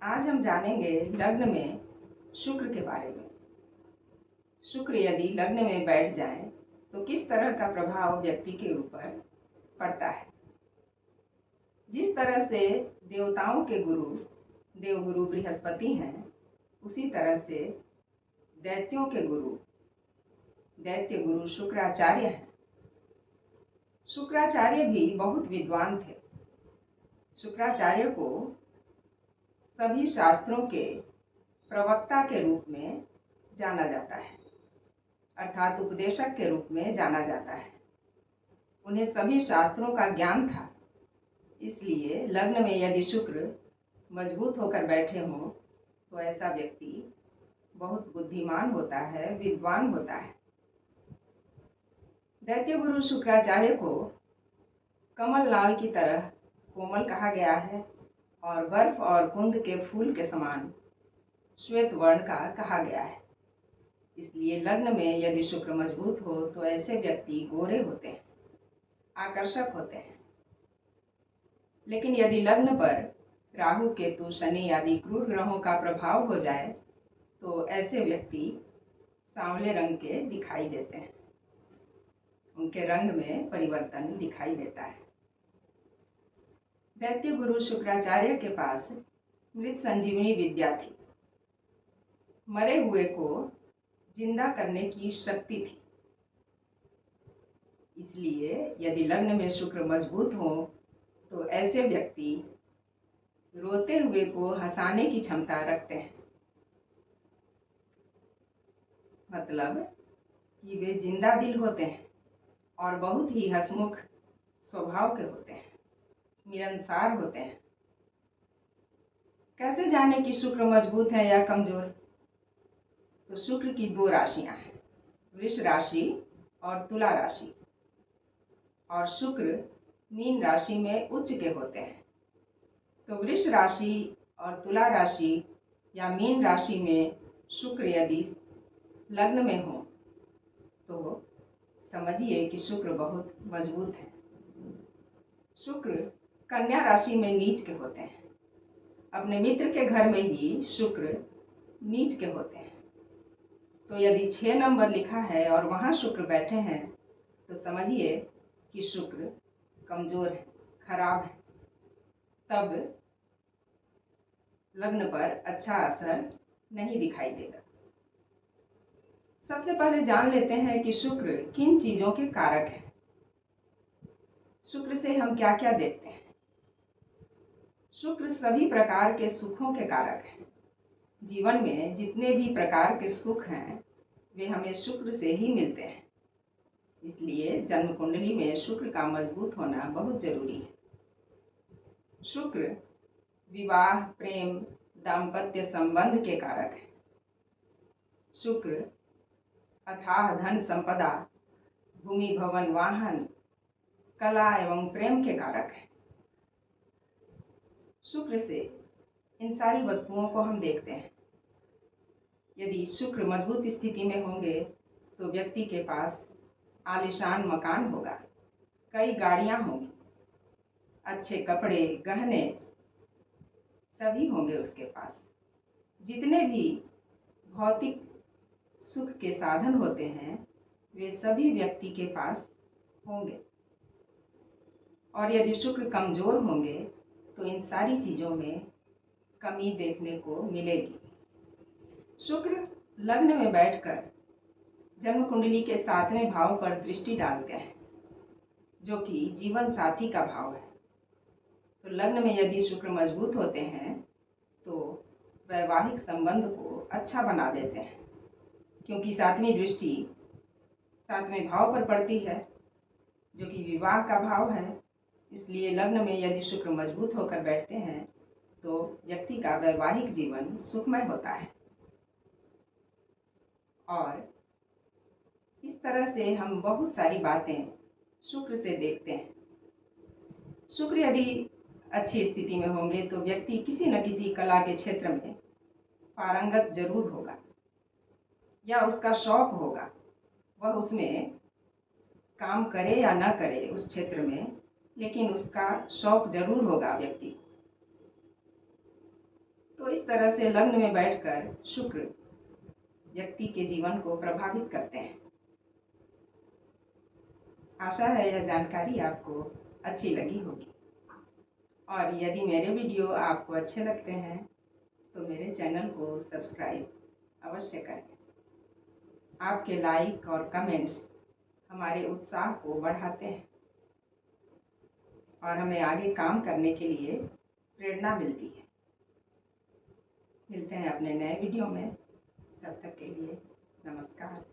आज हम जानेंगे लग्न में शुक्र के बारे में। शुक्र यदि लग्न में बैठ जाए तो किस तरह का प्रभाव व्यक्ति के ऊपर पड़ता है। जिस तरह से देवताओं के गुरु देवगुरु बृहस्पति हैं, उसी तरह से दैत्यों के गुरु दैत्य गुरु शुक्राचार्य हैं। शुक्राचार्य भी बहुत विद्वान थे। शुक्राचार्य को सभी शास्त्रों के प्रवक्ता के रूप में जाना जाता है, अर्थात उपदेशक के रूप में जाना जाता है। उन्हें सभी शास्त्रों का ज्ञान था, इसलिए लग्न में यदि शुक्र मजबूत होकर बैठे हों तो ऐसा व्यक्ति बहुत बुद्धिमान होता है, विद्वान होता है। दैत्य गुरु शुक्राचार्य को कमल लाल की तरह कोमल कहा गया है और बर्फ और कुंद के फूल के समान श्वेत वर्ण का कहा गया है। इसलिए लग्न में यदि शुक्र मजबूत हो तो ऐसे व्यक्ति गोरे होते हैं, आकर्षक होते हैं। लेकिन यदि लग्न पर राहु, केतु, शनि आदि क्रूर ग्रहों का प्रभाव हो जाए तो ऐसे व्यक्ति सांवले रंग के दिखाई देते हैं, उनके रंग में परिवर्तन दिखाई देता है। दैत्य गुरु शुक्राचार्य के पास मृत संजीवनी विद्या थी, मरे हुए को जिंदा करने की शक्ति थी। इसलिए यदि लग्न में शुक्र मजबूत हो तो ऐसे व्यक्ति रोते हुए को हंसाने की क्षमता रखते हैं, मतलब कि वे जिंदा दिल होते हैं और बहुत ही हंसमुख स्वभाव के होते हैं, मिलनसार होते हैं। कैसे जाने कि शुक्र मजबूत है या कमजोर? तो शुक्र की दो राशियां हैं, वृष राशि और तुला राशि। और शुक्र मीन राशि में उच्च के होते हैं। तो वृष राशि और तुला राशि या मीन राशि में शुक्र यदि लग्न में हो तो समझिए कि शुक्र बहुत मजबूत है। शुक्र कन्या राशि में नीच के होते हैं। अपने मित्र के घर में ही शुक्र नीच के होते हैं। तो यदि 6 नंबर लिखा है और वहाँ शुक्र बैठे हैं तो समझिए कि शुक्र कमजोर है, खराब है। तब लग्न पर अच्छा असर नहीं दिखाई देगा। सबसे पहले जान लेते हैं कि शुक्र किन चीजों के कारक है। शुक्र से हम क्या क्या देखते हैं? शुक्र सभी प्रकार के सुखों के कारक है। जीवन में जितने भी प्रकार के सुख हैं वे हमें शुक्र से ही मिलते हैं। इसलिए जन्म कुंडली में शुक्र का मजबूत होना बहुत जरूरी है। शुक्र विवाह, प्रेम, दाम्पत्य संबंध के कारक है। शुक्र अथाह धन संपदा, भूमि, भवन, वाहन, कला एवं प्रेम के कारक है। शुक्र से इन सारी वस्तुओं को हम देखते हैं। यदि शुक्र मजबूत स्थिति में होंगे तो व्यक्ति के पास आलीशान मकान होगा, कई गाड़ियां होंगी, अच्छे कपड़े, गहने सभी होंगे उसके पास। जितने भी भौतिक सुख के साधन होते हैं वे सभी व्यक्ति के पास होंगे। और यदि शुक्र कमजोर होंगे तो इन सारी चीजों में कमी देखने को मिलेगी। शुक्र लग्न में बैठकर जन्म कुंडली के 7वें भाव पर दृष्टि डालते हैं, जो कि जीवन साथी का भाव है। तो लग्न में यदि शुक्र मजबूत होते हैं तो वैवाहिक संबंध को अच्छा बना देते हैं, क्योंकि 7वीं दृष्टि 7वें भाव पर पड़ती है, जो कि विवाह का भाव है। इसलिए लग्न में यदि शुक्र मजबूत होकर बैठते हैं तो व्यक्ति का वैवाहिक जीवन सुखमय होता है। और इस तरह से हम बहुत सारी बातें शुक्र से देखते हैं। शुक्र यदि अच्छी स्थिति में होंगे तो व्यक्ति किसी न किसी कला के क्षेत्र में पारंगत जरूर होगा, या उसका शौक होगा, वह उसमें काम करे या ना करे उस क्षेत्र में, लेकिन उसका शौक जरूर होगा व्यक्ति को। तो इस तरह से लग्न में बैठकर शुक्र व्यक्ति के जीवन को प्रभावित करते हैं। आशा है यह जानकारी आपको अच्छी लगी होगी, और यदि मेरे वीडियो आपको अच्छे लगते हैं तो मेरे चैनल को सब्सक्राइब अवश्य करें। आपके लाइक और कमेंट्स हमारे उत्साह को बढ़ाते हैं और हमें आगे काम करने के लिए प्रेरणा मिलती है। मिलते हैं अपने नए वीडियो में, तब तक के लिए नमस्कार।